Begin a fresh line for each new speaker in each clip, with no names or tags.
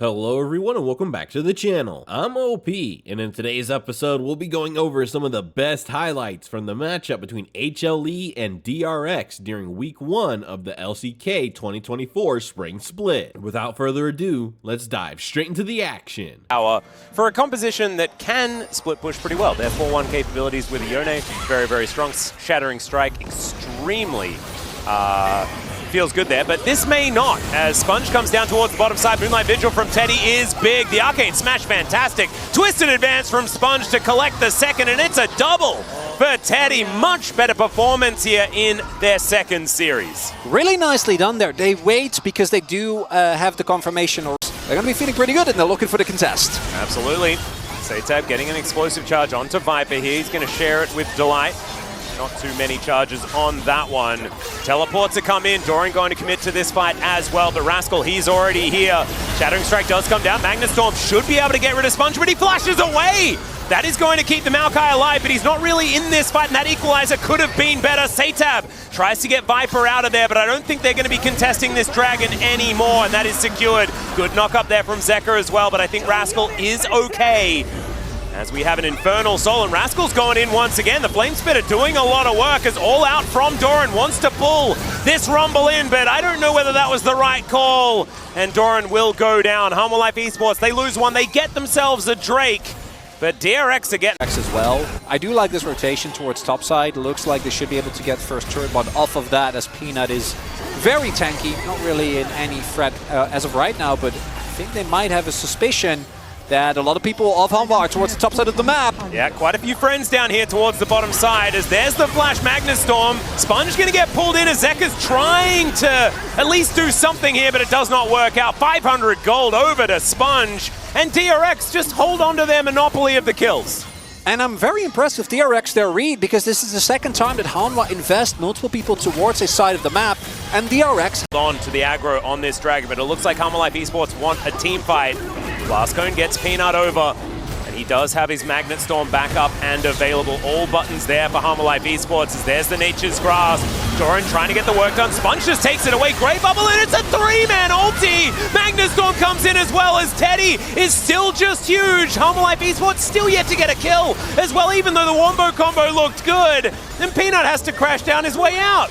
Hello everyone and welcome back to the channel. I'm OP, and in today's episode we'll be going over some of the best highlights from the matchup between HLE and DRX during week 1 of the LCK 2024 Spring Split. Without further ado, let's dive straight into the action.
For a composition that can split push pretty well. Their 4-1 capabilities with Yone, very strong. Shattering Strike, extremely feels good there, but this may not, as Sponge comes down towards the bottom side. Moonlight Vigil from Teddy is big. The Arcade Smash, fantastic. Twisted advance from Sponge to collect the second, and it's a double for Teddy. Much better performance here in their second series.
Really nicely done there. They wait because they do have the confirmation, or they're going to be feeling pretty good, and they're looking for the contest.
Absolutely. Satab getting an explosive charge onto Viper here. He's going to share it with Delight. Not too many charges on that one. Teleports to come in. Doran going to commit to this fight as well, but Rascal, he's already here. Shattering Strike does come down. Magnetstorm should be able to get rid of Sponge, but he flashes away! That is going to keep the Maokai alive, but he's not really in this fight, and that equalizer could have been better. Satab tries to get Viper out of there, but I don't think they're going to be contesting this Dragon anymore, and that is secured. Good knock up there from Zeka as well, but I think Rascal is okay. As we have an Infernal Soul, and Rascal's going in once again. The Flame Spitter doing a lot of work, as All Out from Doran wants to pull this Rumble in, but I don't know whether that was the right call. And Doran will go down. Hanwha Life Esports, they lose one. They get themselves a Drake, but DRX again.
As well. I do like this rotation towards topside. Looks like they should be able to get first turret, but off of that, as Peanut is very tanky, not really in any threat as of right now, but I think they might have a suspicion that a lot of people of Hanwha are towards the top side of the map.
Yeah, quite a few friends down here towards the bottom side, as there's the Flash Magnetstorm. Sponge gonna get pulled in as Zeka's trying to at least do something here, but it does not work out. 500 gold over to Sponge, and DRX just hold on to their monopoly of the kills.
And I'm very impressed with DRX, their read, because this is the second time that Hanwha invest multiple people towards a side of the map, and DRX
on to the aggro on this Dragon, but it looks like Hanwha Life Esports want a team fight. Blastcone gets Peanut over, and he does have his Magnetstorm back up and available. All buttons there for Hanwha Life Esports, as there's the Nature's Grasp. Doran trying to get the work done. Sponge just takes it away. Grey Bubble, and it's a 3-man ulti! Magnetstorm comes in as well, as Teddy is still just huge. Hanwha Life Esports still yet to get a kill as well, even though the Wombo combo looked good. And Peanut has to crash down his way out.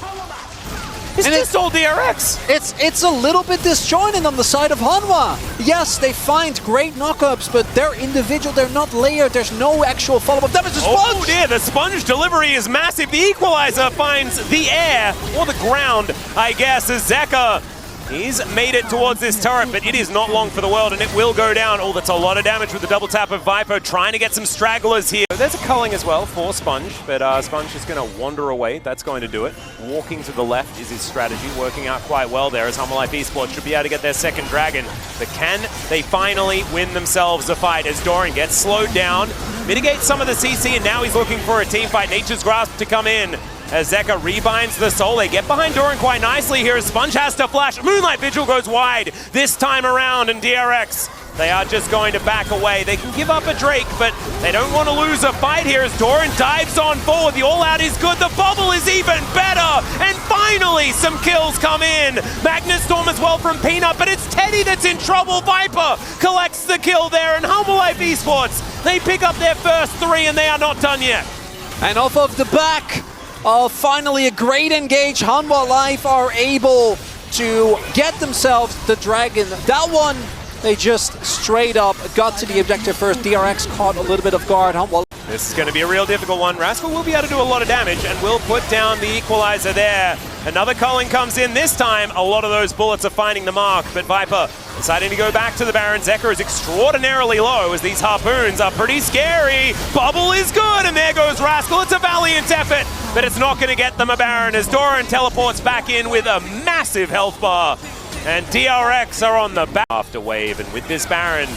It's just all DRX.
It's a little bit disjointed on the side of Hanwha. Yes, they find great knockups, but they're individual, they're not layered, there's no actual follow-up damage to Sponge!
Oh dear, the Sponge delivery is massive. The equalizer finds the air, or the ground, I guess, as Zeka, he's made it towards this turret, but it is not long for the world, and it will go down. Oh, that's a lot of damage with the double tap of Viper, trying to get some stragglers here. There's a culling as well for Sponge, but Sponge is going to wander away. That's going to do it. Walking to the left is his strategy, working out quite well there, as Hanwha Life Esports should be able to get their second Dragon. But can they finally win themselves a fight, as Doran gets slowed down, mitigates some of the CC, and now he's looking for a team fight. Nature's Grasp to come in, as Zeka rebinds the soul. They get behind Doran quite nicely here, as Sponge has to flash. Moonlight Vigil goes wide this time around, and DRX, they are just going to back away. They can give up a Drake, but they don't want to lose a fight here, as Doran dives on forward. The all-out is good. The bubble is even better, and finally some kills come in. Magnetstorm as well from Peanut, but it's Teddy that's in trouble. Viper collects the kill there, and Hanwha Life Esports, they pick up their first 3, and they are not done yet.
And off of the back of finally a great engage, Hanwha Life are able to get themselves the Dragon. That one, they just straight up got to the objective first. DRX caught a little bit of guard. Hanwha.
This is going to be a real difficult one. Rascal will be able to do a lot of damage, and will put down the equalizer there. Another culling comes in this time. A lot of those bullets are finding the mark, but Viper deciding to go back to the Baron. Zeka is extraordinarily low, as these harpoons are pretty scary. Bubble is good, and there goes Rascal. It's a valiant effort, but it's not going to get them a Baron, as Doran teleports back in with a massive health bar. And DRX are on the back after wave, and with this Baron,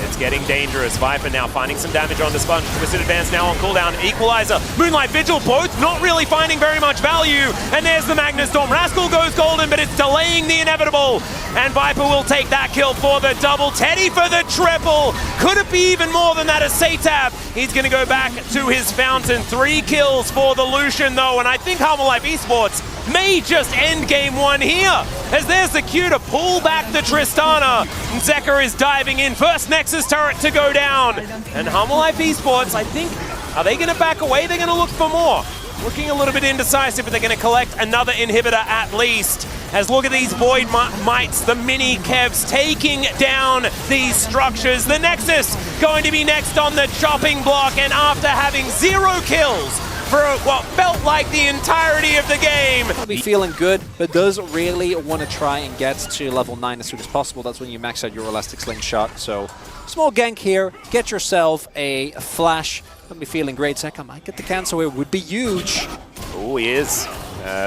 it's getting dangerous. Viper now finding some damage on the Sponge. Twisted advance now on cooldown. Equalizer, Moonlight Vigil, both not really finding very much value. And there's the Magnetstorm. Rascal goes golden, but it's delaying the inevitable. And Viper will take that kill for the double. Teddy for the triple. Could it be even more than that as Satab? He's going to go back to his fountain. 3 kills for the Lucian, though. And I think Hanwha Life Esports may just end game one here, as there's the cue to pull back the Tristana. And Zeka is diving in, first Nexus turret to go down. And Hanwha Life Esports, I think, are they going to back away? They're going to look for more. Looking a little bit indecisive, but they're going to collect another inhibitor at least. As look at these Void Mites, the mini Kevs taking down these structures. The Nexus going to be next on the chopping block, and after having 0 kills for what felt like the entirety of the game.
I'll be feeling good, but does really want to try and get to level 9 as soon as possible. That's when you max out your Elastic Slingshot. So small gank here, get yourself a flash. I'll be feeling great. Zeka might get the cancel here, would be huge.
Oh, he is.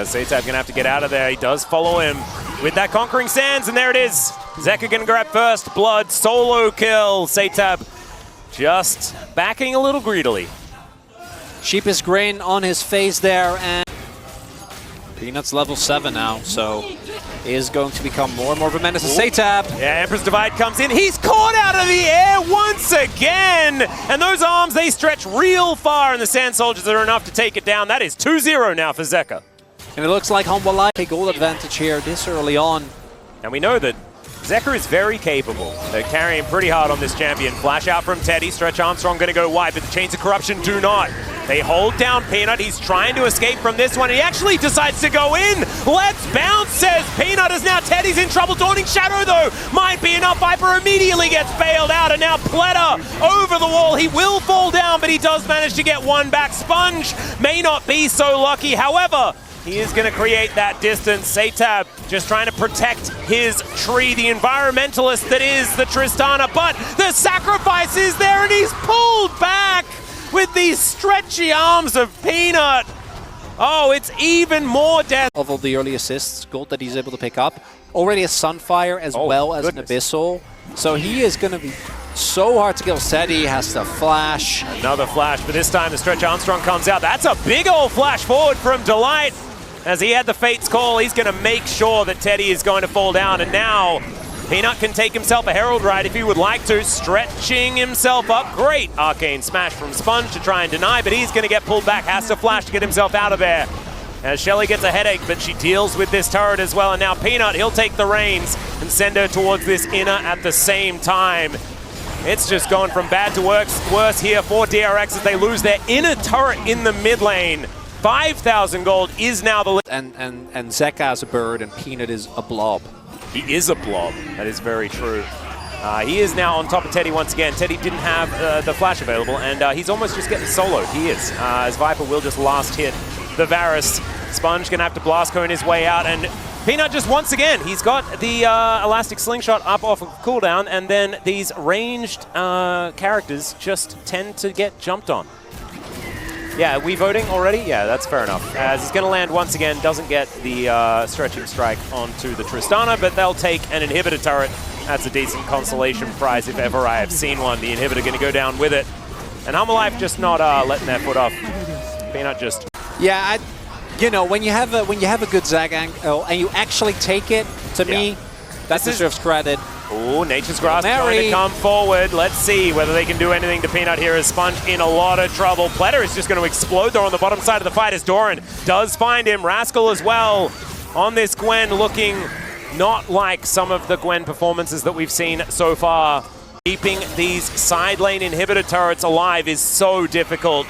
Zeta gonna have to get out of there. He does follow him with that Conquering Sands, and there it is. Zeka gonna grab first blood, solo kill. Zeta just backing a little greedily.
Sheepish grin on his face there, and Peanut's level 7 now, so is going to become more and more of a menace to Zeta.
Yeah, Emperor's Divide comes in. He's caught out of the air once again! And those arms, they stretch real far, and the Sand Soldiers are enough to take it down. That is 2-0 now for Zeka.
And it looks like Hanwha Life take goal advantage here this early on.
And we know that Zeka is very capable. They're carrying pretty hard on this champion. Flash out from Teddy. Stretch Armstrong going to go wide, but the Chains of Corruption do not. They hold down Peanut. He's trying to escape from this one. He actually decides to go in. Let's bounce, says Peanut, as now Teddy's in trouble. Dawning Shadow, though, might be enough. Viper immediately gets bailed out, and now Pleta over the wall. He will fall down, but he does manage to get one back. Sponge may not be so lucky. However, he is going to create that distance. Zeta just trying to protect his tree, the environmentalist that is the Tristana, but the sacrifice is there, and he's pulled back with these stretchy arms of Peanut. Oh, it's even more death.
Of all the early assists, gold that he's able to pick up. Already a Sunfire as well as an Abyssal. So he is going to be so hard to kill. Seti has to flash.
Another flash, but this time the Stretch Armstrong comes out. That's a big old flash forward from Delight. As he had the Fate's Call, he's going to make sure that Teddy is going to fall down. And now Peanut can take himself a Herald Ride if he would like to, stretching himself up. Great Arcane Smash from Sponge to try and deny, but he's going to get pulled back, has to flash to get himself out of there. As Shelly gets a headache, but she deals with this turret as well. And now Peanut, he'll take the reins and send her towards this inner at the same time. It's just going from bad to worse here for DRX as they lose their inner turret in the mid lane. 5,000 gold is now the...
And Zeka is a bird and Peanut is a blob.
He is a blob. That is very true. He is now on top of Teddy once again. Teddy didn't have the flash available, and he's almost just getting soloed. He is, as Viper will just last hit the Varus. Sponge gonna have to blast cone his way out, and Peanut just once again, he's got the Elastic Slingshot up off of cooldown, and then these ranged characters just tend to get jumped on. Yeah, are we voting already? Yeah, that's fair enough. As he's going to land once again, doesn't get the Stretching Strike onto the Tristana, but they'll take an Inhibitor turret. That's a decent consolation prize if ever I have seen one. The Inhibitor going to go down with it. And Hanwha Life just not letting their foot off. Peanut just...
Yeah, you know, when you have a good Zag angle and you actually take it, to me, that deserves credit.
Oh, Nature's Grasp trying to come forward. Let's see whether they can do anything to Peanut here as Sponge in a lot of trouble. Pleta is just going to explode though on the bottom side of the fight as Doran does find him. Rascal as well on this Gwen, looking not like some of the Gwen performances that we've seen so far. Keeping these side lane inhibitor turrets alive is so difficult.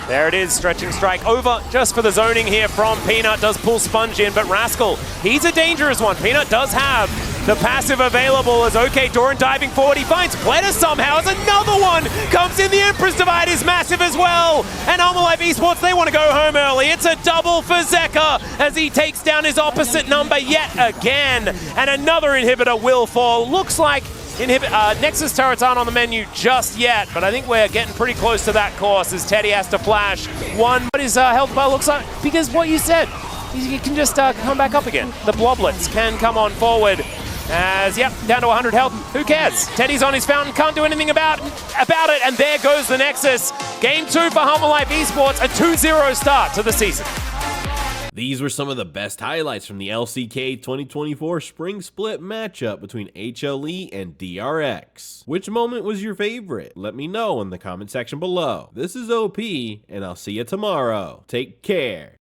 There it is, Stretching Strike over just for the zoning here from Peanut. Does pull Sponge in, but Rascal, he's a dangerous one. Peanut does have the passive available as OK, Doran diving forward. He finds Pleta somehow as another one comes in. The Emperor's Divide is massive as well. And Hanwha Life Esports, they want to go home early. It's a double for Zeka as he takes down his opposite number yet again. And another inhibitor will fall. Looks like Nexus turrets aren't on the menu just yet, but I think we're getting pretty close to that course as Teddy has to flash one. What his health bar looks like, because what you said, he can just come back up again. The Bloblets can come on forward as, yep, down to 100 health. Who cares? Teddy's on his fountain, can't do anything about it, and there goes the Nexus. Game 2 for Hanwha Life Esports, a 2-0 start to the season.
These were some of the best highlights from the LCK 2024 Spring Split matchup between HLE and DRX. Which moment was your favorite? Let me know in the comment section below. This is OP, and I'll see you tomorrow. Take care.